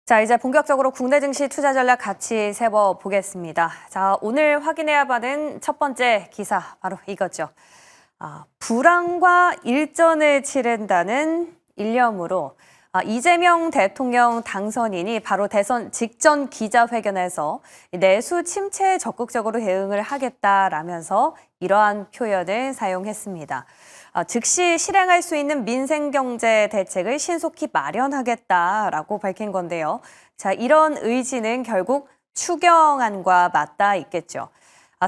자, 이제 본격적으로 국내 증시 투자 전략 같이 세워보겠습니다. 자, 오늘 확인해야 하는 첫 번째 기사, 바로 이거죠. 불황과 일전을 치른다는 일념으로 이재명 대통령 당선인이 바로 대선 직전 기자회견에서 내수 침체에 적극적으로 대응을 하겠다라면서 이러한 표현을 사용했습니다. 즉시 실행할 수 있는 민생경제 대책을 신속히 마련하겠다라고 밝힌 건데요. 자, 이런 의지는 결국 추경안과 맞닿아 있겠죠.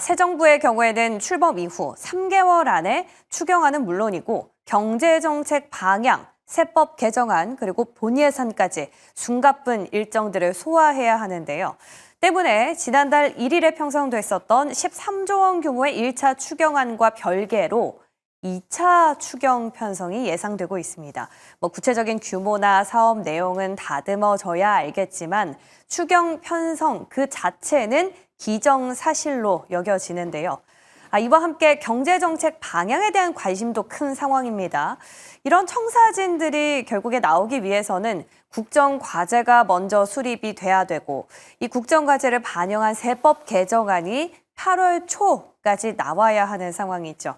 새 정부의 경우에는 출범 이후 3개월 안에 추경안은 물론이고 경제정책 방향, 세법 개정안, 그리고 본예산까지 숨가쁜 일정들을 소화해야 하는데요. 때문에 지난달 1일에 편성됐었던 13조 원 규모의 1차 추경안과 별개로 2차 추경 편성이 예상되고 있습니다. 구체적인 규모나 사업 내용은 다듬어져야 알겠지만 추경 편성 그 자체는 기정사실로 여겨지는데요. 이와 함께 경제정책 방향에 대한 관심도 큰 상황입니다. 이런 청사진들이 결국에 나오기 위해서는 국정과제가 먼저 수립이 돼야 되고 이 국정과제를 반영한 세법 개정안이 8월 초까지 나와야 하는 상황이죠.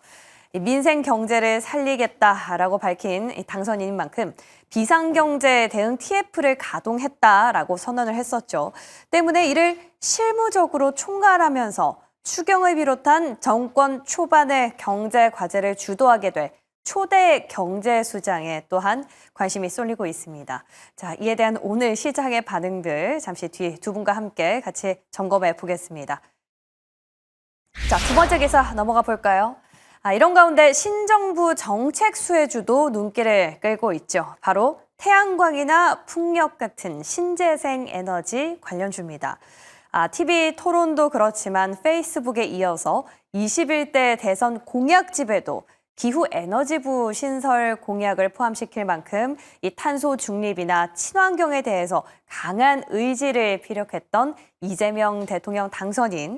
민생 경제를 살리겠다라고 밝힌 당선인인 만큼 비상경제 대응 TF를 가동했다라고 선언을 했었죠. 때문에 이를 실무적으로 총괄하면서 추경을 비롯한 정권 초반의 경제 과제를 주도하게 될 초대 경제 수장에 또한 관심이 쏠리고 있습니다. 자, 이에 대한 오늘 시장의 반응들 잠시 뒤 두 분과 함께 같이 점검해 보겠습니다. 자, 두 번째 기사 넘어가 볼까요? 이런 가운데 신정부 정책 수혜주도 눈길을 끌고 있죠. 바로 태양광이나 풍력 같은 신재생 에너지 관련주입니다. TV 토론도 그렇지만 페이스북에 이어서 21대 대선 공약집에도 기후에너지부 신설 공약을 포함시킬 만큼 이 탄소 중립이나 친환경에 대해서 강한 의지를 피력했던 이재명 대통령 당선인.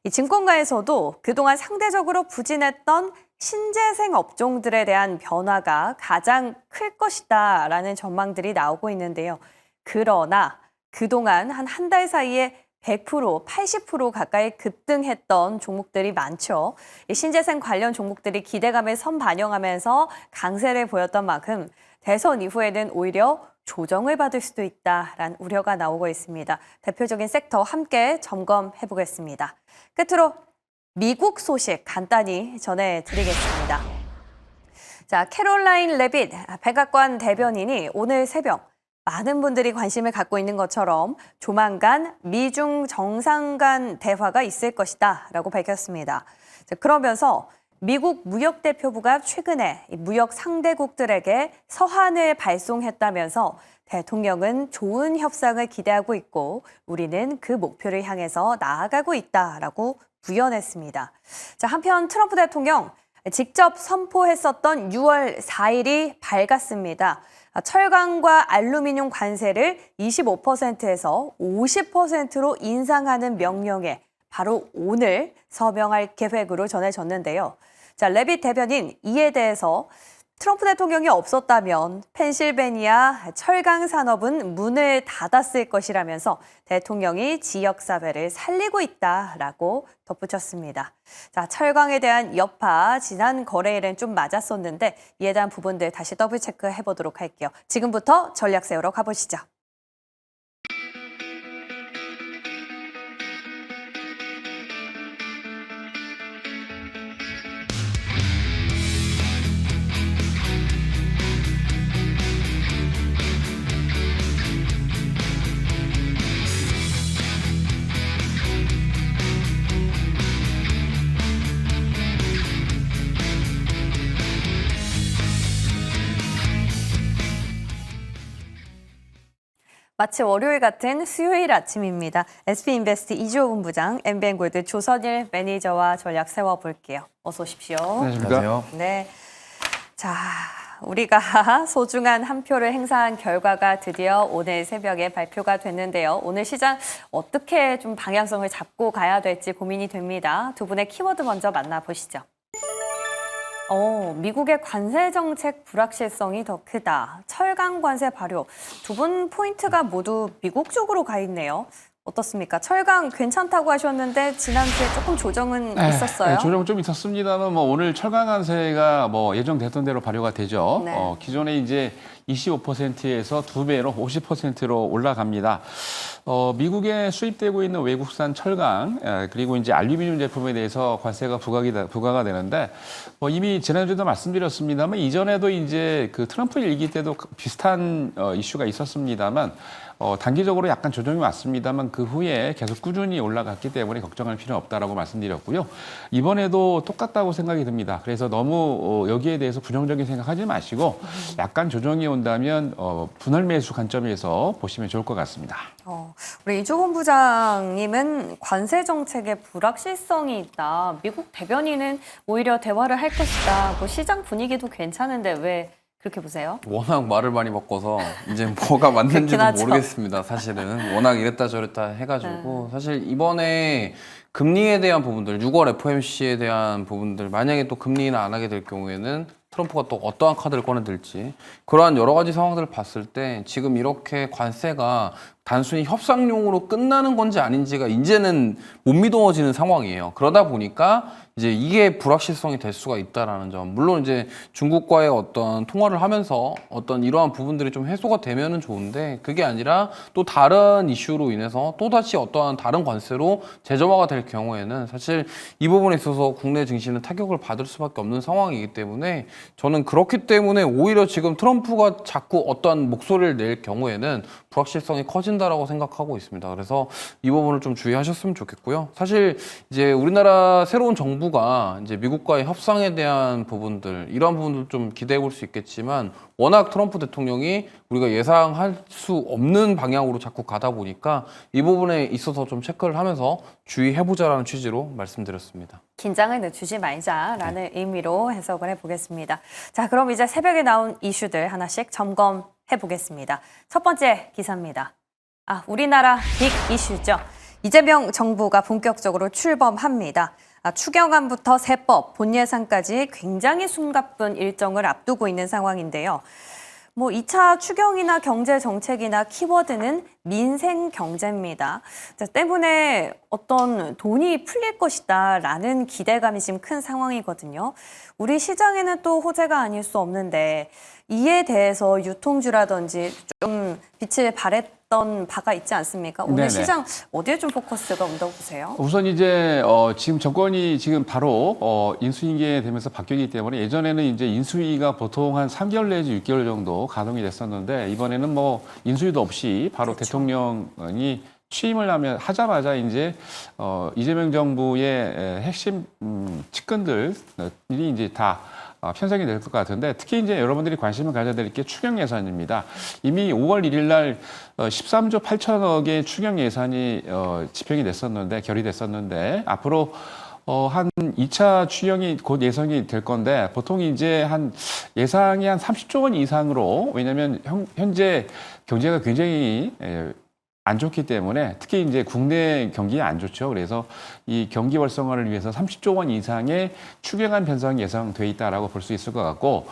이 증권가에서도 그동안 상대적으로 부진했던 신재생 업종들에 대한 변화가 가장 클 것이다라는 전망들이 나오고 있는데요. 그러나 그동안 한 달 사이에 100%, 80% 가까이 급등했던 종목들이 많죠. 이 신재생 관련 종목들이 기대감을 선반영하면서 강세를 보였던 만큼 대선 이후에는 오히려 조정을 받을 수도 있다라는 우려가 나오고 있습니다. 대표적인 섹터 함께 점검해 보겠습니다. 끝으로 미국 소식 간단히 전해드리겠습니다. 자, 캐롤라인 레빗 백악관 대변인이 오늘 새벽 많은 분들이 관심을 갖고 있는 것처럼 조만간 미중 정상 간 대화가 있을 것이다 라고 밝혔습니다. 자, 그러면서 미국 무역대표부가 최근에 무역 상대국들에게 서한을 발송했다면서 대통령은 좋은 협상을 기대하고 있고 우리는 그 목표를 향해서 나아가고 있다라고 부연했습니다. 자, 한편 트럼프 대통령 직접 선포했었던 6월 4일이 밝았습니다. 철강과 알루미늄 관세를 25%에서 50%로 인상하는 명령에 바로 오늘 서명할 계획으로 전해졌는데요. 자, 레빗 대변인 이에 대해서 트럼프 대통령이 없었다면 펜실베니아 철강 산업은 문을 닫았을 것이라면서 대통령이 지역사회를 살리고 있다라고 덧붙였습니다. 자, 철강에 대한 여파 지난 거래일은 좀 맞았었는데 이에 대한 부분들 다시 더블 체크해 보도록 할게요. 지금부터 전략 세우러 가보시죠. 마치 월요일 같은 수요일 아침입니다. SP인베스트 이주호 본부장, MBN골드 조선일 매니저와 전략 세워볼게요. 어서 오십시오. 안녕하세요. 네. 자, 우리가 소중한 한 표를 행사한 결과가 드디어 오늘 새벽에 발표가 됐는데요. 오늘 시장 어떻게 좀 방향성을 잡고 가야 될지 고민이 됩니다. 두 분의 키워드 먼저 만나보시죠. 미국의 관세 정책 불확실성이 더 크다. 철강 관세 발효. 두 분 포인트가 모두 미국 쪽으로 가 있네요. 어떻습니까? 철강 괜찮다고 하셨는데 지난주에 조금 조정은 있었어요. 네, 조정 좀 있었습니다만 뭐 오늘 철강 관세가 뭐 예정됐던 대로 발효가 되죠. 네. 기존에 이제 25%에서 2배로 50%로 올라갑니다. 미국에 수입되고 있는 외국산 철강 그리고 이제 알루미늄 제품에 대해서 관세가 부과가 되는데 이미 지난주에도 말씀드렸습니다만 이전에도 이제 그 트럼프 일기 때도 비슷한 이슈가 있었습니다만 단기적으로 약간 조정이 왔습니다만 그 후에 계속 꾸준히 올라갔기 때문에 걱정할 필요는 없다라고 말씀드렸고요. 이번에도 똑같다고 생각이 듭니다. 그래서 너무 여기에 대해서 부정적인 생각하지 마시고 약간 조정이 온다면 분할 매수 관점에서 보시면 좋을 것 같습니다. 우리 이주곤 부장님은 관세 정책에 불확실성이 있다. 미국 대변인은 오히려 대화를 할 것이다. 뭐 시장 분위기도 괜찮은데 왜 그렇게 보세요? 워낙 말을 많이 바꿔서 이제 뭐가 맞는지도 그렇긴 하죠. 모르겠습니다. 사실은 워낙 이랬다 저랬다 해가지고 사실 이번에 금리에 대한 부분들, 6월 FOMC에 대한 부분들 만약에 또 금리 인하 안 하게 될 경우에는 트럼프가 또 어떠한 카드를 꺼내들지 그러한 여러 가지 상황들을 봤을 때 지금 이렇게 관세가 단순히 협상용으로 끝나는 건지 아닌지가 이제는 못 믿어지는 상황이에요. 그러다 보니까 이제 이게 불확실성이 될 수가 있다라는 점. 물론 이제 중국과의 어떤 통화를 하면서 어떤 이러한 부분들이 좀 해소가 되면은 좋은데 그게 아니라 또 다른 이슈로 인해서 또다시 어떠한 다른 관세로 재점화가 될 경우에는 사실 이 부분에 있어서 국내 증시는 타격을 받을 수밖에 없는 상황이기 때문에 저는 그렇기 때문에 오히려 지금 트럼프가 자꾸 어떠한 목소리를 낼 경우에는 불확실성이 커진다라고 생각하고 있습니다. 그래서 이 부분을 좀 주의하셨으면 좋겠고요. 사실 이제 우리나라 새로운 정부가 이제 미국과의 협상에 대한 부분들 이러한 부분들 좀 기대해 볼 수 있겠지만 워낙 트럼프 대통령이 우리가 예상할 수 없는 방향으로 자꾸 가다 보니까 이 부분에 있어서 좀 체크를 하면서 주의해보자라는 취지로 말씀드렸습니다. 긴장을 늦추지 말자라는 의미로 해석을 해보겠습니다. 자, 그럼 이제 새벽에 나온 이슈들 하나씩 점검해 보겠습니다. 첫 번째 기사입니다. 우리나라 빅 이슈죠. 이재명 정부가 본격적으로 출범합니다. 추경안부터 세법, 본예산까지 굉장히 숨가쁜 일정을 앞두고 있는 상황인데요. 2차 추경이나 경제 정책이나 키워드는 민생 경제입니다. 때문에 어떤 돈이 풀릴 것이다라는 기대감이 지금 큰 상황이거든요. 우리 시장에는 또 호재가 아닐 수 없는데 이에 대해서 유통주라든지 좀 빛을 발했던 바가 있지 않습니까? 오늘 네네. 시장 어디에 좀 포커스가 온다고 보세요? 우선 이제 지금 정권이 지금 바로 인수인계 되면서 바뀌기 때문에 예전에는 이제 인수위가 보통 한 3개월 내지 6개월 정도 가동이 됐었는데 이번에는 뭐 인수위도 없이 바로 그렇죠. 대통령이 취임을 하자마자 이제 이재명 정부의 핵심 측근들이 이제 다 편성이 될 것 같은데 특히 이제 여러분들이 관심을 가져야 될 게 추경 예산입니다. 이미 5월 1일 날 13조 8천억의 추경 예산이 집행이 됐었는데 결의됐었는데 앞으로 한 2차 추경이 곧 예상이 될 건데 보통 이제 한 예상이 한 30조 원 이상으로 왜냐하면 현재 경제가 굉장히 안 좋기 때문에 특히 이제 국내 경기가 안 좋죠. 그래서 이 경기 활성화를 위해서 30조 원 이상의 추경안 편성이 예상돼 있다라고 볼 수 있을 것 같고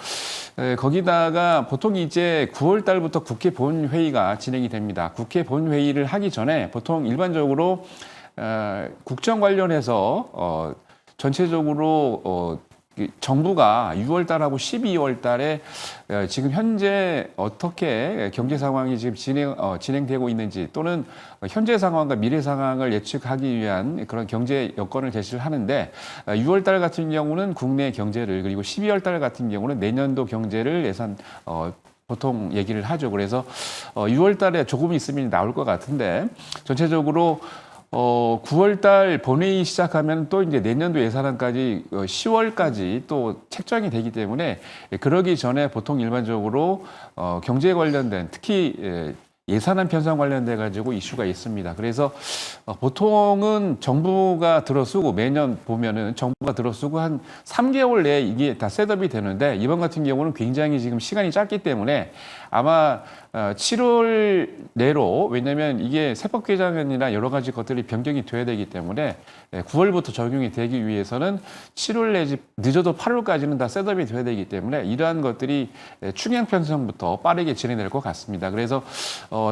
거기다가 보통 이제 9월 달부터 국회 본회의가 진행이 됩니다. 국회 본회의를 하기 전에 보통 일반적으로 국정 관련해서 전체적으로 정부가 6월 달하고 12월 달에 지금 현재 어떻게 경제 상황이 지금 진행되고 있는지 또는 현재 상황과 미래 상황을 예측하기 위한 그런 경제 여건을 제시를 하는데 6월 달 같은 경우는 국내 경제를 그리고 12월 달 같은 경우는 내년도 경제를 예산 보통 얘기를 하죠. 그래서 6월 달에 조금 있으면 나올 것 같은데 전체적으로 9월 달 본회의 시작하면 또 이제 내년도 예산안까지 10월까지 또 책정이 되기 때문에 그러기 전에 보통 일반적으로 경제 관련된 특히 예산안 편성 관련돼 가지고 이슈가 있습니다. 그래서 보통은 정부가 들어서고 매년 보면은 정부가 들어서고 한 3개월 내에 이게 다 셋업이 되는데 이번 같은 경우는 굉장히 지금 시간이 짧기 때문에 아마 7월 내로 왜냐하면 이게 세법 개정이나 여러 가지 것들이 변경이 돼야 되기 때문에 9월부터 적용이 되기 위해서는 7월 내지 늦어도 8월까지는 다 셋업이 돼야 되기 때문에 이러한 것들이 추경 편성부터 빠르게 진행될 것 같습니다. 그래서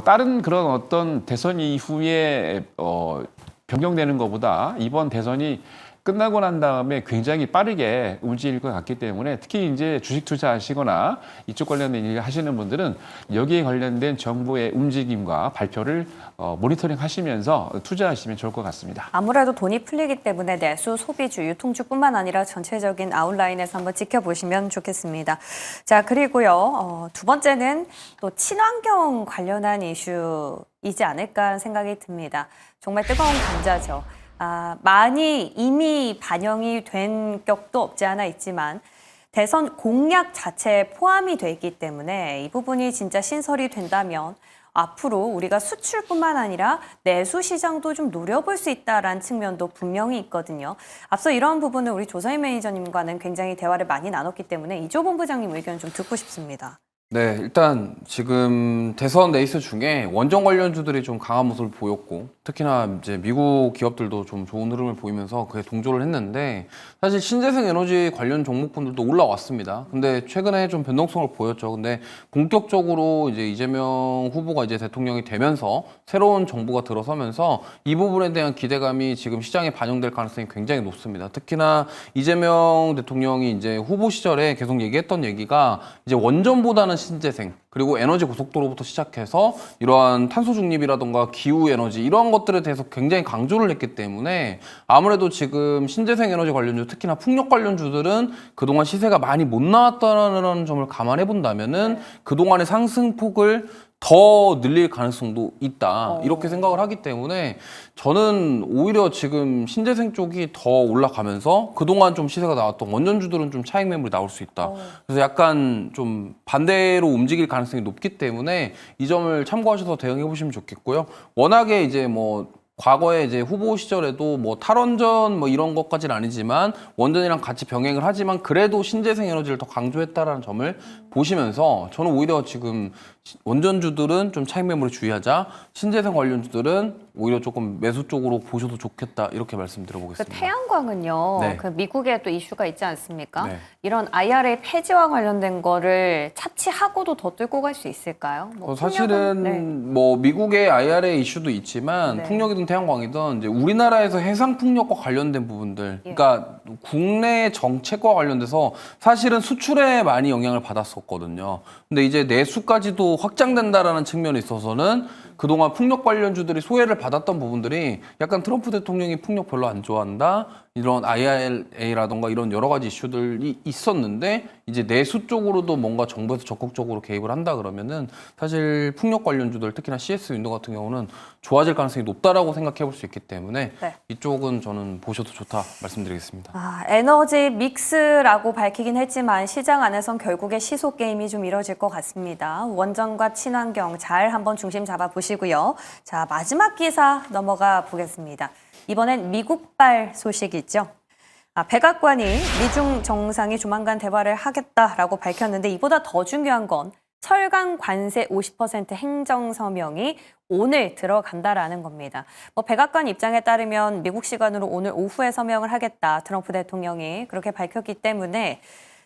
다른 그런 어떤 대선 이후에 변경되는 것보다 이번 대선이 끝나고 난 다음에 굉장히 빠르게 움직일 것 같기 때문에 특히 이제 주식 투자하시거나 이쪽 관련된 일 하시는 분들은 여기에 관련된 정부의 움직임과 발표를 모니터링 하시면서 투자하시면 좋을 것 같습니다. 아무래도 돈이 풀리기 때문에 내수, 소비주, 유통주뿐만 아니라 전체적인 아웃라인에서 한번 지켜보시면 좋겠습니다. 자, 그리고요. 두 번째는 또 친환경 관련한 이슈이지 않을까 하는 생각이 듭니다. 정말 뜨거운 감자죠. 많이 이미 반영이 된 격도 없지 않아 있지만 대선 공약 자체에 포함이 돼 있기 때문에 이 부분이 진짜 신설이 된다면 앞으로 우리가 수출뿐만 아니라 내수 시장도 좀 노려볼 수 있다라는 측면도 분명히 있거든요. 앞서 이런 부분을 우리 조서희 매니저님과는 굉장히 대화를 많이 나눴기 때문에 이조 본부장님 의견 좀 듣고 싶습니다. 네, 일단 지금 대선 레이스 중에 원전 관련주들이 좀 강한 모습을 보였고 특히나 이제 미국 기업들도 좀 좋은 흐름을 보이면서 그에 동조를 했는데 사실 신재생 에너지 관련 종목분들도 올라왔습니다. 근데 최근에 좀 변동성을 보였죠. 근데 본격적으로 이제 이재명 후보가 이제 대통령이 되면서 새로운 정부가 들어서면서 이 부분에 대한 기대감이 지금 시장에 반영될 가능성이 굉장히 높습니다. 특히나 이재명 대통령이 이제 후보 시절에 계속 얘기했던 얘기가 이제 원전보다는 신재생 그리고 에너지 고속도로부터 시작해서 이러한 탄소 중립이라던가 기후 에너지 이러한 것들에 대해서 굉장히 강조를 했기 때문에 아무래도 지금 신재생 에너지 관련주 특히나 풍력 관련주들은 그동안 시세가 많이 못 나왔다는 점을 감안해 본다면은 그동안의 상승폭을 더 늘릴 가능성도 있다 이렇게 생각을 하기 때문에 저는 오히려 지금 신재생 쪽이 더 올라가면서 그동안 좀 시세가 나왔던 원전주들은 좀 차익 매물이 나올 수 있다. 그래서 약간 좀 반대로 움직일 가능성이 높기 때문에 이 점을 참고하셔서 대응해 보시면 좋겠고요. 워낙에 이제 뭐 과거에 이제 후보 시절에도 뭐 탈원전 뭐 이런 것까지는 아니지만 원전이랑 같이 병행을 하지만 그래도 신재생 에너지를 더 강조했다라는 점을 보시면서 저는 오히려 지금 원전주들은 좀 차익 매물에 주의하자. 신재생 관련주들은 오히려 조금 매수 쪽으로 보셔도 좋겠다. 이렇게 그 말씀드려보겠습니다. 태양광은요. 네. 그 미국에 또 이슈가 있지 않습니까? 네. 이런 IRA 폐지와 관련된 거를 차치하고도 더 끌고 갈 수 있을까요? 뭐 사실은 풍력은, 네. 뭐 미국의 IRA 이슈도 있지만 네. 풍력이든 태양광이든 이제 우리나라에서 해상 풍력과 관련된 부분들, 예. 그러니까 국내 정책과 관련돼서 사실은 수출에 많이 영향을 받았었거든요. 근데 이제 내수까지도 확장된다라는 측면에 있어서는 그동안 풍력 관련주들이 소외를 받았던 부분들이 약간 트럼프 대통령이 풍력 별로 안 좋아한다. 이런 IRA라던가 이런 여러 가지 이슈들이 있었는데 이제 내수 쪽으로도 뭔가 정부에서 적극적으로 개입을 한다 그러면은 사실 풍력 관련주들 특히나 CS 윈도 같은 경우는 좋아질 가능성이 높다라고 생각해 볼 수 있기 때문에 네. 이쪽은 저는 보셔도 좋다 말씀드리겠습니다. 에너지 믹스라고 밝히긴 했지만 시장 안에선 결국에 시소 게임이 좀 이뤄질 것 같습니다. 원전과 친환경 잘 한번 중심 잡아보시고요. 자, 마지막 기사 넘어가 보겠습니다. 이번엔 미국발 소식이죠. 백악관이 미중 정상이 조만간 대화를 하겠다라고 밝혔는데 이보다 더 중요한 건 철강 관세 50% 행정 서명이 오늘 들어간다라는 겁니다. 백악관 입장에 따르면 미국 시간으로 오늘 오후에 서명을 하겠다. 트럼프 대통령이 그렇게 밝혔기 때문에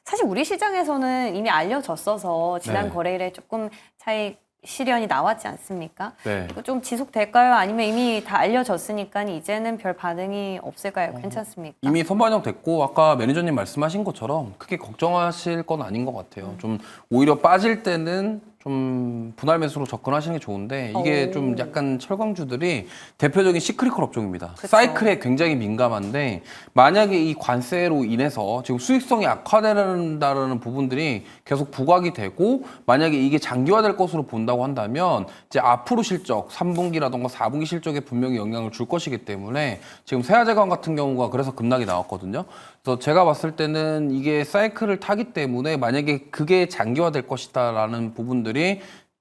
사실 우리 시장에서는 이미 알려졌어서 지난 네. 거래일에 조금 차익 실현이 나왔지 않습니까? 네. 이거 좀 지속될까요? 아니면 이미 다 알려졌으니까 이제는 별 반응이 없을까요? 괜찮습니까? 이미 선반영 됐고 아까 매니저님 말씀하신 것처럼 크게 걱정하실 건 아닌 것 같아요. 좀 오히려 빠질 때는 좀 분할 매수로 접근하시는 게 좋은데 이게 오. 좀 약간 철강주들이 대표적인 시크릿컬 업종입니다. 그쵸. 사이클에 굉장히 민감한데 만약에 이 관세로 인해서 지금 수익성이 악화된다는 부분들이 계속 부각이 되고 만약에 이게 장기화될 것으로 본다고 한다면 이제 앞으로 실적 3분기라던가 4분기 실적에 분명히 영향을 줄 것이기 때문에 지금 세아제강 같은 경우가 그래서 급락이 나왔거든요. 그래서 제가 봤을 때는 이게 사이클을 타기 때문에 만약에 그게 장기화될 것이다라는 부분들이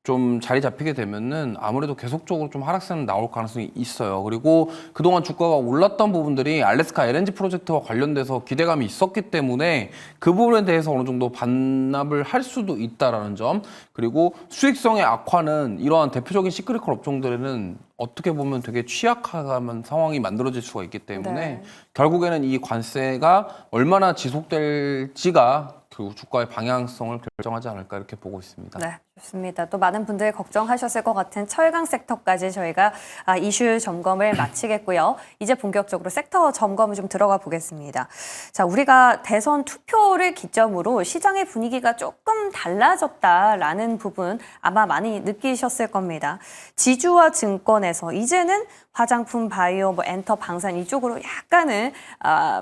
좀 자리 잡히게 되면은 아무래도 계속적으로 좀 하락세는 나올 가능성이 있어요. 그리고 그동안 주가가 올랐던 부분들이 알래스카 LNG 프로젝트와 관련돼서 기대감이 있었기 때문에 그 부분에 대해서 어느 정도 반납을 할 수도 있다라는 점. 그리고 수익성의 악화는 이러한 대표적인 시크릿컬 업종들에는 어떻게 보면 되게 취약한 상황이 만들어질 수가 있기 때문에 네. 결국에는 이 관세가 얼마나 지속될지가 그 주가의 방향성을 결정하지 않을까 이렇게 보고 있습니다. 네, 좋습니다. 또 많은 분들이 걱정하셨을 것 같은 철강 섹터까지 저희가 이슈 점검을 마치겠고요. 이제 본격적으로 섹터 점검을 좀 들어가 보겠습니다. 자, 우리가 대선 투표를 기점으로 시장의 분위기가 조금 달라졌다라는 부분 아마 많이 느끼셨을 겁니다. 지주와 증권에서 이제는 화장품, 바이오, 엔터, 방산 이쪽으로 약간은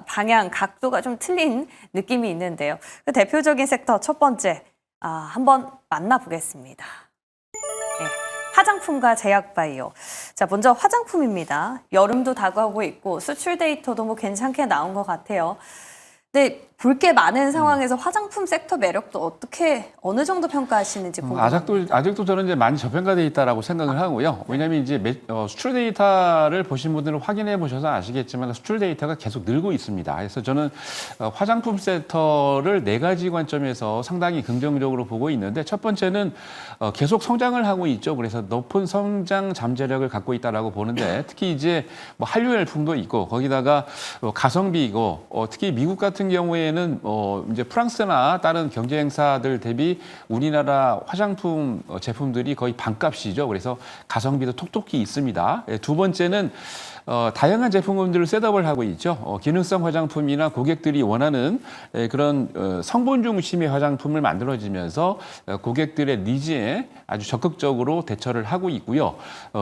방향, 각도가 좀 틀린 느낌이 있는데요. 그 대표적인 섹터 첫 번째 한번 만나보겠습니다. 네, 화장품과 제약바이오. 자, 먼저 화장품입니다. 여름도 다가오고 있고 수출 데이터도 뭐 괜찮게 나온 것 같아요. 근데 볼 게 많은 상황에서 화장품 섹터 매력도 어떻게 어느 정도 평가하시는지 궁금합니다. 아직도 저는 이제 많이 저평가돼 있다라고 생각을 하고요. 왜냐하면 이제 수출 데이터를 보신 분들은 확인해 보셔서 아시겠지만 수출 데이터가 계속 늘고 있습니다. 그래서 저는 화장품 섹터를 네 가지 관점에서 상당히 긍정적으로 보고 있는데 첫 번째는 계속 성장을 하고 있죠. 그래서 높은 성장 잠재력을 갖고 있다라고 보는데 특히 이제 뭐 한류 열풍도 있고 거기다가 가성비이고 특히 미국 같은 경우에는 이제 프랑스나 다른 경제 행사들 대비 우리나라 화장품 제품들이 거의 반값이죠. 그래서 가성비도 톡톡히 있습니다. 두 번째는 다양한 제품군들을 셋업을 하고 있죠. 기능성 화장품이나 고객들이 원하는 그런 성분 중심의 화장품을 만들어지면서 고객들의 니즈에 아주 적극적으로 대처를 하고 있고요.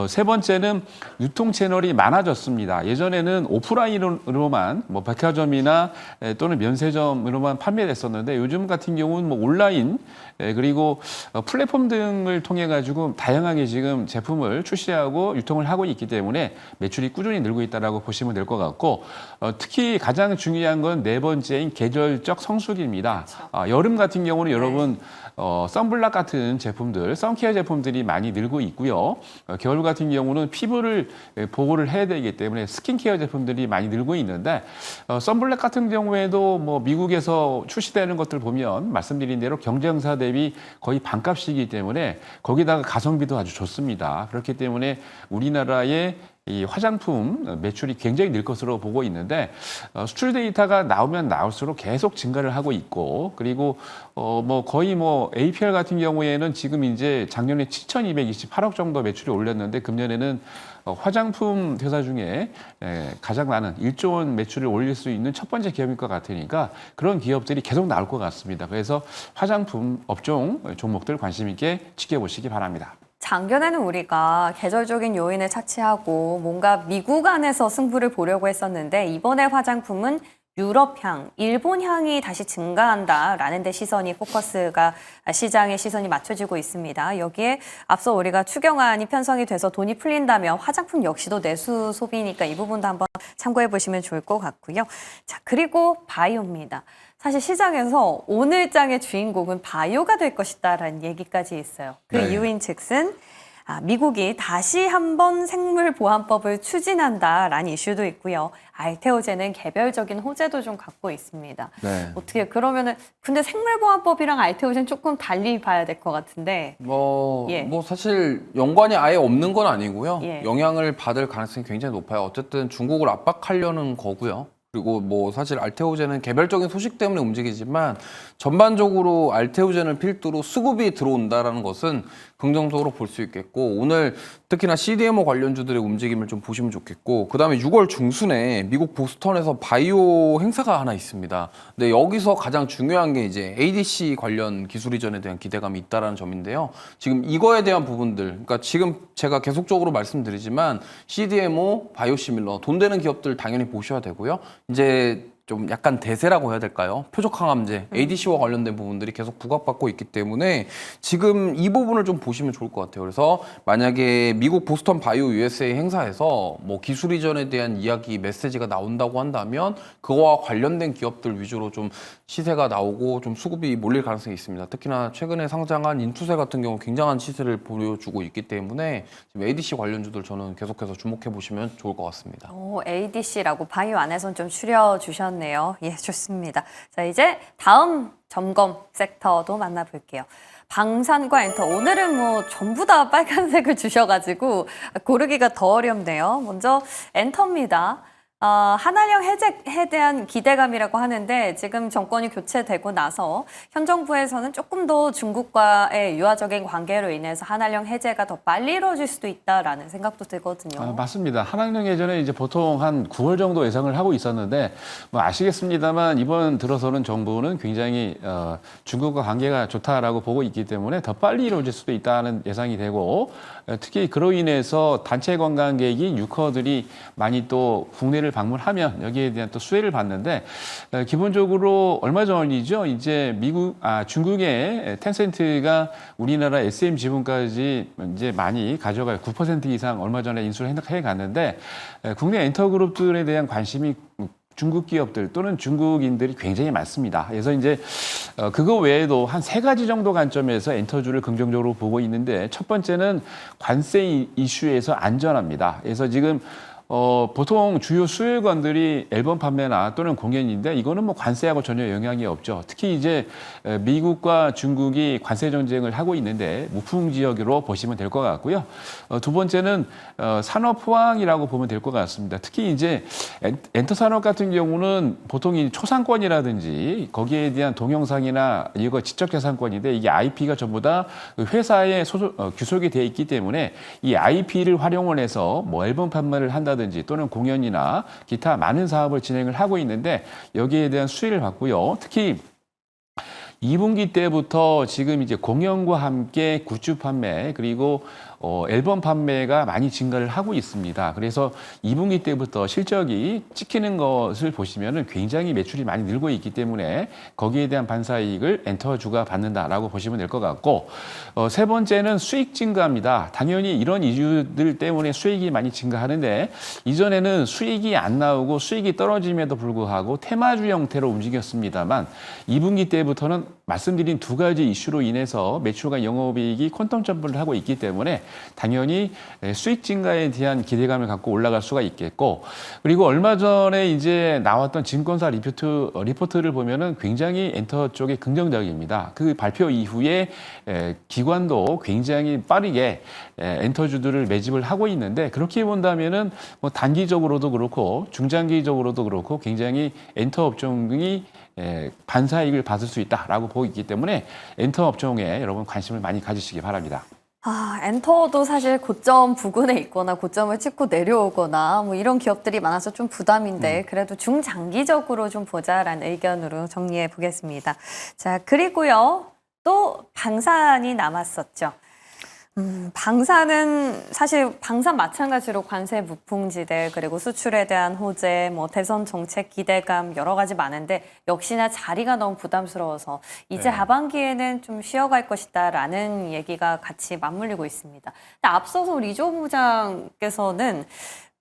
세 번째는 유통 채널이 많아졌습니다. 예전에는 오프라인으로만 뭐 백화점이나 또는 면세점으로만 판매됐었는데 요즘 같은 경우는 뭐 온라인 그리고 플랫폼 등을 통해 가지고 다양하게 지금 제품을 출시하고 유통을 하고 있기 때문에 매출이 꾸준히 늘고 있다라고 보시면 될 것 같고 특히 가장 중요한 건 네 번째인 계절적 성수기입니다. 여름 같은 경우는 여러분 선블락 같은 제품들, 선케어 제품들이 많이 늘고 있고요. 겨울 같은 경우는 피부를 보호를 해야 되기 때문에 스킨케어 제품들이 많이 늘고 있는데 선블락 같은 경우에도 뭐 미국에서 출시되는 것들 보면 말씀드린 대로 경쟁사 대비 거의 반값이기 때문에 거기다가 가성비도 아주 좋습니다. 그렇기 때문에 우리나라의 이 화장품 매출이 굉장히 늘 것으로 보고 있는데 수출 데이터가 나오면 나올수록 계속 증가를 하고 있고 그리고 뭐 거의 뭐 APL 같은 경우에는 지금 이제 작년에 7,228억 정도 매출이 올렸는데 금년에는 화장품 회사 중에 가장 많은 1조 원 매출을 올릴 수 있는 첫 번째 기업일 것 같으니까 그런 기업들이 계속 나올 것 같습니다. 그래서 화장품 업종 종목들 관심 있게 지켜보시기 바랍니다. 작년에는 우리가 계절적인 요인을 차치하고 뭔가 미국 안에서 승부를 보려고 했었는데 이번에 화장품은 유럽향, 일본향이 다시 증가한다라는 데 포커스가 시장의 시선이 맞춰지고 있습니다. 여기에 앞서 우리가 추경안이 편성이 돼서 돈이 풀린다면 화장품 역시도 내수 소비니까 이 부분도 한번 참고해 보시면 좋을 것 같고요. 자, 그리고 바이오입니다. 사실 시장에서 오늘 장의 주인공은 바이오가 될 것이다라는 얘기까지 있어요. 그 네. 이유인 즉슨 미국이 다시 한번 생물보안법을 추진한다라는 이슈도 있고요. 알테오젠은 개별적인 호재도 좀 갖고 있습니다. 네. 어떻게 그러면은 근데 생물보안법이랑 알테오젠 조금 달리 봐야 될 것 같은데. 뭐 예. 사실 연관이 아예 없는 건 아니고요. 예. 영향을 받을 가능성이 굉장히 높아요. 어쨌든 중국을 압박하려는 거고요. 그리고 뭐 사실 알테오젠은 개별적인 소식 때문에 움직이지만 전반적으로 알테오젠을 필두로 수급이 들어온다라는 것은 긍정적으로 볼 수 있겠고 오늘 특히나 CDMO 관련주들의 움직임을 좀 보시면 좋겠고 그다음에 6월 중순에 미국 보스턴에서 바이오 행사가 하나 있습니다. 근데 여기서 가장 중요한 게 이제 ADC 관련 기술 이전에 대한 기대감이 있다라는 점인데요. 지금 이거에 대한 부분들, 그러니까 지금 제가 계속적으로 말씀드리지만 CDMO, 바이오시밀러 돈 되는 기업들 당연히 보셔야 되고요. 이제 좀 약간 대세라고 해야 될까요? 표적 항암제, ADC와 관련된 부분들이 계속 부각받고 있기 때문에 지금 이 부분을 좀 보시면 좋을 것 같아요. 그래서 만약에 미국 보스턴 바이오 USA 행사에서 뭐 기술 이전에 대한 이야기, 메시지가 나온다고 한다면 그거와 관련된 기업들 위주로 좀 시세가 나오고 좀 수급이 몰릴 가능성이 있습니다. 특히나 최근에 상장한 인투세 같은 경우 굉장한 시세를 보여주고 있기 때문에 지금 ADC 관련주들 저는 계속해서 주목해 보시면 좋을 것 같습니다. 오, ADC라고 바이오 안에선 좀 추려주셨네요. 예, 좋습니다. 자, 이제 다음 점검 섹터도 만나볼게요. 방산과 엔터. 오늘은 뭐 전부 다 빨간색을 주셔가지고 고르기가 더 어렵네요. 먼저 엔터입니다. 한한령 해제에 대한 기대감이라고 하는데 지금 정권이 교체되고 나서 현 정부에서는 조금 더 중국과의 유화적인 관계로 인해서 한한령 해제가 더 빨리 이루어질 수도 있다라는 생각도 들거든요. 맞습니다. 한한령 예전에 이제 보통 한 9월 정도 예상을 하고 있었는데 뭐 아시겠습니다만 이번 들어서는 정부는 굉장히 중국과 관계가 좋다라고 보고 있기 때문에 더 빨리 이루어질 수도 있다는 예상이 되고 특히 그로 인해서 단체 관광객이 뉴커들이 많이 또 국내를 방문하면 여기에 대한 또 수혜를 받는데 기본적으로 얼마 전이죠. 이제 중국의 텐센트가 우리나라 SM 지분까지 이제 많이 가져가요. 9% 이상 얼마 전에 인수를 해 갔는데 국내 엔터그룹들에 대한 관심이 중국 기업들 또는 중국인들이 굉장히 많습니다. 그래서 이제 그거 외에도 한 3가지 정도 관점에서 엔터주를 긍정적으로 보고 있는데 첫 번째는 관세 이슈에서 안전합니다. 그래서 지금 보통 주요 수혜권들이 앨범 판매나 또는 공연인데 이거는 뭐 관세하고 전혀 영향이 없죠. 특히 이제 미국과 중국이 관세 정쟁을 하고 있는데 무풍 지역으로 보시면 될 것 같고요. 두 번째는 산업 호황이라고 보면 될 것 같습니다. 특히 이제 엔터 산업 같은 경우는 보통 이 초상권이라든지 거기에 대한 동영상이나 이거 지적재산권인데 이게 IP가 전부 다 회사에 귀속이 돼 있기 때문에 이 IP를 활용을 해서 뭐 앨범 판매를 한다든지 또는 공연이나 기타 많은 사업을 진행을 하고 있는데 여기에 대한 수혜를 받고요. 특히 2분기 때부터 지금 이제 공연과 함께 굿즈 판매 그리고 앨범 판매가 많이 증가를 하고 있습니다. 그래서 2분기 때부터 실적이 찍히는 것을 보시면은 굉장히 매출이 많이 늘고 있기 때문에 거기에 대한 반사이익을 엔터주가 받는다라고 보시면 될 것 같고 세 번째는 수익 증가입니다. 당연히 이런 이유들 때문에 수익이 많이 증가하는데 이전에는 수익이 안 나오고 수익이 떨어짐에도 불구하고 테마주 형태로 움직였습니다만 2분기 때부터는 말씀드린 2가지 이슈로 인해서 매출과 영업이익이 퀀텀 점프를 하고 있기 때문에 당연히 수익 증가에 대한 기대감을 갖고 올라갈 수가 있겠고 그리고 얼마 전에 이제 나왔던 증권사 리포트를 보면은 굉장히 엔터 쪽에 긍정적입니다. 그 발표 이후에 기관도 굉장히 빠르게 엔터주들을 매집을 하고 있는데 그렇게 본다면은 뭐 단기적으로도 그렇고 중장기적으로도 그렇고 굉장히 엔터 업종이 반사이익을 받을 수 있다라고 보고 있기 때문에 엔터 업종에 여러분 관심을 많이 가지시기 바랍니다. 엔터도 사실 고점 부근에 있거나 고점을 찍고 내려오거나 뭐 이런 기업들이 많아서 좀 부담인데 그래도 중장기적으로 좀 보자라는 의견으로 정리해 보겠습니다. 자, 그리고요. 또 방산이 남았었죠. 방산은 사실 방산 마찬가지로 관세 무풍지대 그리고 수출에 대한 호재, 뭐 대선 정책 기대감 여러 가지 많은데 역시나 자리가 너무 부담스러워서 이제 하반기에는 좀 쉬어갈 것이다라는 얘기가 같이 맞물리고 있습니다. 근데 앞서서 우리 이조 부장께서는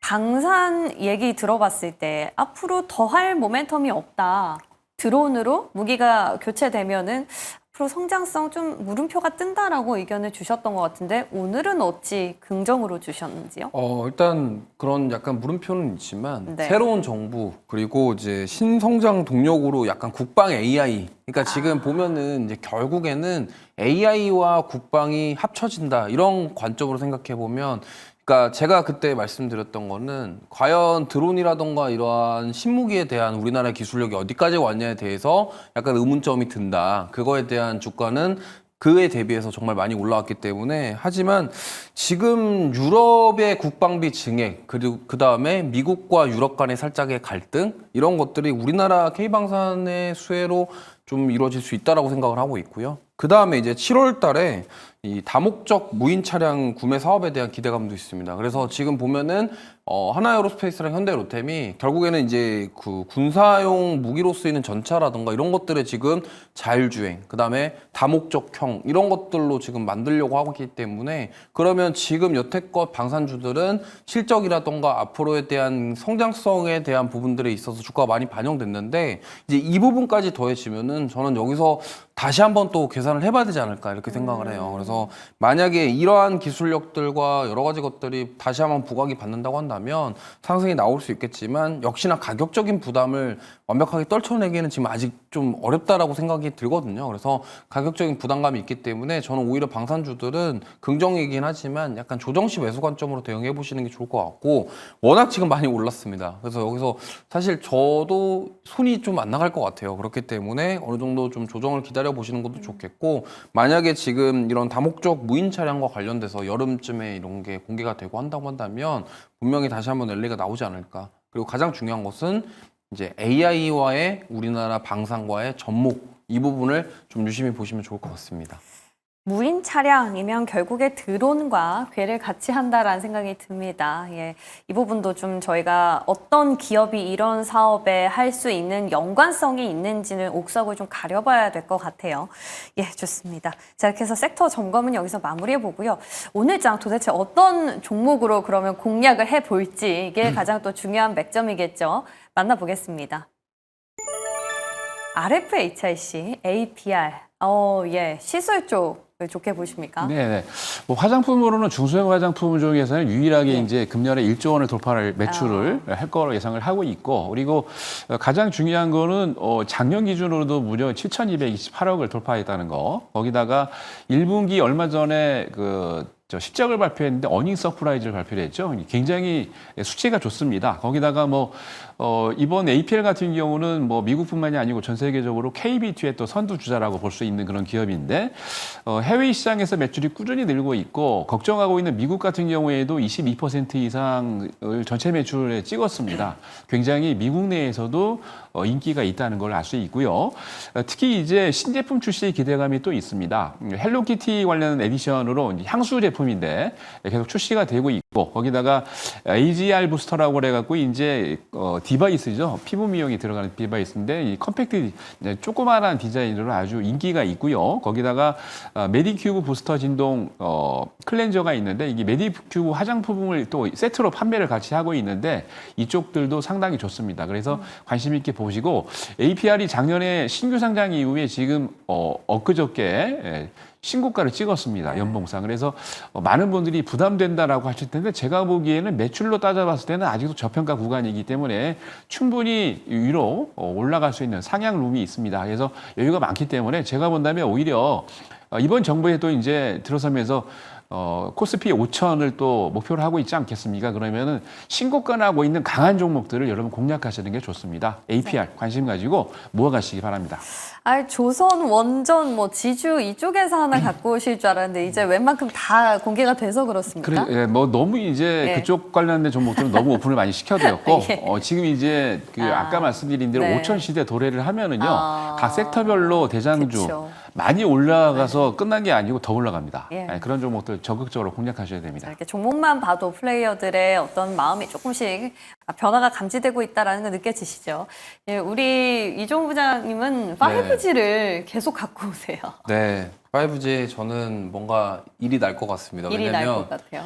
방산 얘기 들어봤을 때 앞으로 더할 모멘텀이 없다. 드론으로 무기가 교체되면은 앞으로 성장성 좀 물음표가 뜬다라고 의견을 주셨던 것 같은데 오늘은 어찌 긍정으로 주셨는지요? 일단 그런 약간 물음표는 있지만 네. 새로운 정부 그리고 이제 신성장 동력으로 약간 국방 AI 그러니까 지금 보면은 이제 결국에는 AI와 국방이 합쳐진다 이런 관점으로 생각해 보면 그러니까 제가 그때 말씀드렸던 거는 과연 드론이라던가 이러한 신무기에 대한 우리나라의 기술력이 어디까지 왔냐에 대해서 약간 의문점이 든다. 그거에 대한 주가는 그에 대비해서 정말 많이 올라왔기 때문에 하지만 지금 유럽의 국방비 증액 그리고 그 다음에 미국과 유럽 간의 살짝의 갈등 이런 것들이 우리나라 K방산의 수혜로 좀 이루어질 수 있다라고 생각을 하고 있고요. 그 다음에 이제 7월 달에 이 다목적 무인 차량 구매 사업에 대한 기대감도 있습니다. 그래서 지금 보면은 하나에어로스페이스랑 현대로템이 결국에는 이제 그 군사용 무기로 쓰이는 전차라든가 이런 것들에 지금 자율주행, 그 다음에 다목적형 이런 것들로 지금 만들려고 하고 있기 때문에 그러면 지금 여태껏 방산주들은 실적이라든가 앞으로에 대한 성장성에 대한 부분들에 있어서 주가가 많이 반영됐는데 이제 이 부분까지 더해지면은 저는 여기서 다시 한번 또 계산을 해봐야 되지 않을까 이렇게 생각을 해요. 그래서 만약에 이러한 기술력들과 여러 가지 것들이 다시 한번 부각이 받는다고 한다면 상승이 나올 수 있겠지만 역시나 가격적인 부담을 완벽하게 떨쳐내기에는 지금 아직 좀 어렵다라고 생각이 들거든요. 그래서 가격적인 부담감이 있기 때문에 저는 오히려 방산주들은 긍정이긴 하지만 약간 조정시 매수 관점으로 대응해 보시는 게 좋을 것 같고 워낙 지금 많이 올랐습니다. 그래서 여기서 사실 저도 손이 좀 안 나갈 것 같아요. 그렇기 때문에 어느 정도 좀 조정을 기다려 보시는 것도 좋겠고 만약에 지금 이런 다목적 무인 차량과 관련돼서 여름쯤에 이런 게 공개가 되고 한다고 한다면 분명히 다시 한번 랠리가 나오지 않을까. 그리고 가장 중요한 것은 이제 AI와의 우리나라 방산과의 접목 이 부분을 좀 유심히 보시면 좋을 것 같습니다. 무인 차량이면 결국에 드론과 궤를 같이 한다라는 생각이 듭니다. 예, 이 부분도 좀 저희가 어떤 기업이 이런 사업에 할 수 있는 연관성이 있는지는 옥석을 좀 가려봐야 될 것 같아요. 예, 좋습니다. 자, 이렇게 해서 섹터 점검은 여기서 마무리해 보고요. 오늘 장 도대체 어떤 종목으로 그러면 공략을 해볼지 이게 가장 또 중요한 맥점이겠죠. 만나보겠습니다. RFHIC, APR, 예, 시술 쪽을 좋게 보십니까? 네. 뭐 화장품으로는 중소형 화장품 중에서는 유일하게 네. 이제 금년에 1조 원을 돌파할 매출을 할 거로 예상을 하고 있고, 그리고 가장 중요한 거는 작년 기준으로도 무려 7,228억을 돌파했다는 거. 거기다가 1분기 얼마 전에 실적을 발표했는데 어닝 서프라이즈를 발표를 했죠. 굉장히 수치가 좋습니다. 거기다가 이번 APL 같은 경우는 미국뿐만이 아니고 전 세계적으로 KBT의 또 선두 주자라고 볼 수 있는 그런 기업인데 해외 시장에서 매출이 꾸준히 늘고 있고 걱정하고 있는 미국 같은 경우에도 22% 이상을 전체 매출에 찍었습니다. 굉장히 미국 내에서도 인기가 있다는 걸 알 수 있고요. 특히 이제 신제품 출시 기대감이 또 있습니다. 헬로키티 관련 에디션으로 향수 제품인데 계속 출시가 되고 있고 거기다가 AGR 부스터라고 그래갖고 이제 디바이스죠. 피부 미용이 들어가는 디바이스인데 이 컴팩트 조그마한 디자인으로 아주 인기가 있고요. 거기다가 메디큐브 부스터 진동 클렌저가 있는데 이게 메디큐브 화장품을 또 세트로 판매를 같이 하고 있는데 이쪽들도 상당히 좋습니다. 그래서 관심 있게 보시고 APR이 작년에 신규 상장 이후에 지금 엊그저께 신고가를 찍었습니다. 연봉상. 그래서 많은 분들이 부담된다라고 하실 텐데 제가 보기에는 매출로 따져봤을 때는 아직도 저평가 구간이기 때문에 충분히 위로 올라갈 수 있는 상향 룸이 있습니다. 그래서 여유가 많기 때문에 제가 본다면 오히려 이번 정부에 또 이제 들어서면서 코스피 5천을 또 목표로 하고 있지 않겠습니까? 그러면은 신고가 나고 있는 강한 종목들을 여러분 공략하시는 게 좋습니다. APR 관심 가지고 모아가시기 바랍니다. 조선, 원전, 지주 이쪽에서 하나 갖고 오실 줄 알았는데 이제 웬만큼 다 공개가 돼서 그렇습니까? 그래, 너무 이제 예. 그쪽 관련된 종목들은 너무 오픈을 많이 시켜드렸고 예. 지금 이제 아까 말씀드린 대로 네. 5천 시대 도래를 하면은요 각 섹터별로 대장주 그쵸. 많이 올라가서 끝난 게 아니고 더 올라갑니다. 예. 그런 종목들 적극적으로 공략하셔야 자, 됩니다. 이렇게 종목만 봐도 플레이어들의 어떤 마음이 조금씩 변화가 감지되고 있다는 거 느껴지시죠? 예, 우리 이종우 부장님은 5G를 계속 갖고 오세요. 네, 5G 저는 뭔가 일이 날 것 같습니다. 일이 날 왜냐면 것 같아요.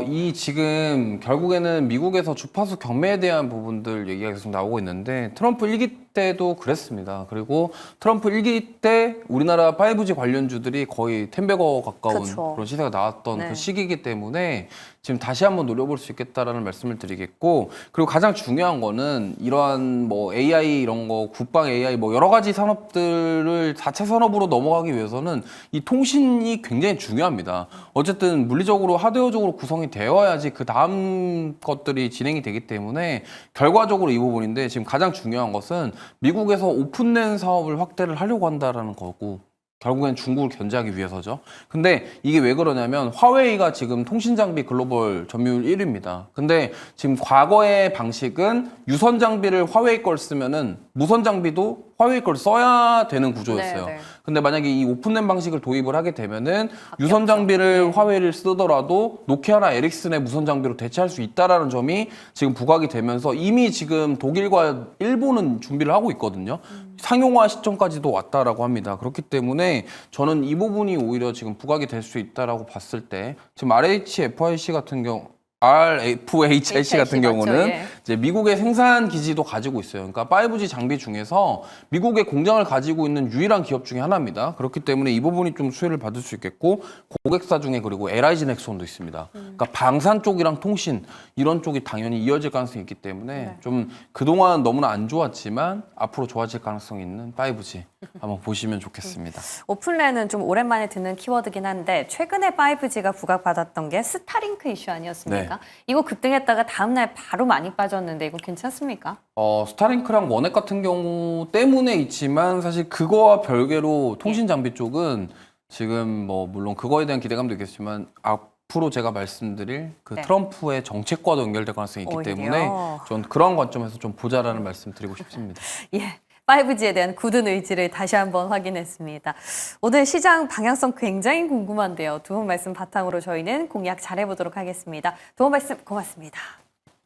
이 지금 결국에는 미국에서 주파수 경매에 대한 부분들 얘기가 계속 나오고 있는데 트럼프 1기 때도 그랬습니다. 그리고 트럼프 1기 때 우리나라 5G 관련주들이 거의 10배거 가까운 그쵸. 그런 시세가 나왔던 네. 그 시기이기 때문에 지금 다시 한번 노려볼 수 있겠다라는 말씀을 드리겠고 그리고 가장 중요한 거는 이러한 AI 이런 거 국방 AI 여러 가지 산업들을 4차 산업으로 넘어가기 위해서는 이 통신이 굉장히 중요합니다. 어쨌든 물리적으로 하드웨어적으로 구성이 되어야지 그 다음 것들이 진행이 되기 때문에 결과적으로 이 부분인데 지금 가장 중요한 것은 미국에서 오픈된 사업을 확대를 하려고 한다라는 거고 결국엔 중국을 견제하기 위해서죠. 근데 이게 왜 그러냐면 화웨이가 지금 통신장비 글로벌 점유율 1위입니다. 근데 지금 과거의 방식은 유선 장비를 화웨이 걸 쓰면은 무선 장비도 화웨이 걸 써야 되는 구조였어요. 네, 네. 근데 만약에 이 오픈된 방식을 도입을 하게 되면은 유선 장비를 네. 화웨이를 쓰더라도 노키아나 에릭슨의 무선 장비로 대체할 수 있다라는 점이 지금 부각이 되면서 이미 지금 독일과 일본은 준비를 하고 있거든요. 상용화 시점까지도 왔다라고 합니다. 그렇기 때문에 저는 이 부분이 오히려 지금 부각이 될 수 있다라고 봤을 때 지금 RHFIC 같은 경우 RFHLC 같은 맞죠? 경우는 예. 이제 미국의 생산 기지도 가지고 있어요. 그러니까 5G 장비 중에서 미국의 공장을 가지고 있는 유일한 기업 중에 하나입니다. 그렇기 때문에 이 부분이 좀 수혜를 받을 수 있겠고 고객사 중에 그리고 LIG 넥손도 있습니다. 그러니까 방산 쪽이랑 통신 이런 쪽이 당연히 이어질 가능성이 있기 때문에 네. 좀 그동안 너무나 안 좋았지만 앞으로 좋아질 가능성이 있는 5G 한번 보시면 좋겠습니다. 오픈랜은 좀 오랜만에 듣는 키워드긴 한데 최근에 5G가 부각받았던 게 스타링크 이슈 아니었습니까? 이거 급등했다가 다음날 바로 많이 빠졌는데 이거 괜찮습니까? 스타링크랑 원액 같은 경우 때문에 있지만 사실 그거와 별개로 통신 장비 쪽은 지금 뭐 물론 그거에 대한 기대감도 있겠지만 앞으로 제가 말씀드릴 그 네. 트럼프의 정책과도 연결될 가능성이 있기 오히려. 때문에 전 그런 관점에서 좀 보자라는 말씀 드리고 싶습니다. 예. 5G에 대한 굳은 의지를 다시 한번 확인했습니다. 오늘 시장 방향성 굉장히 궁금한데요. 두 분 말씀 바탕으로 저희는 공략 잘해보도록 하겠습니다. 두 분 말씀 고맙습니다.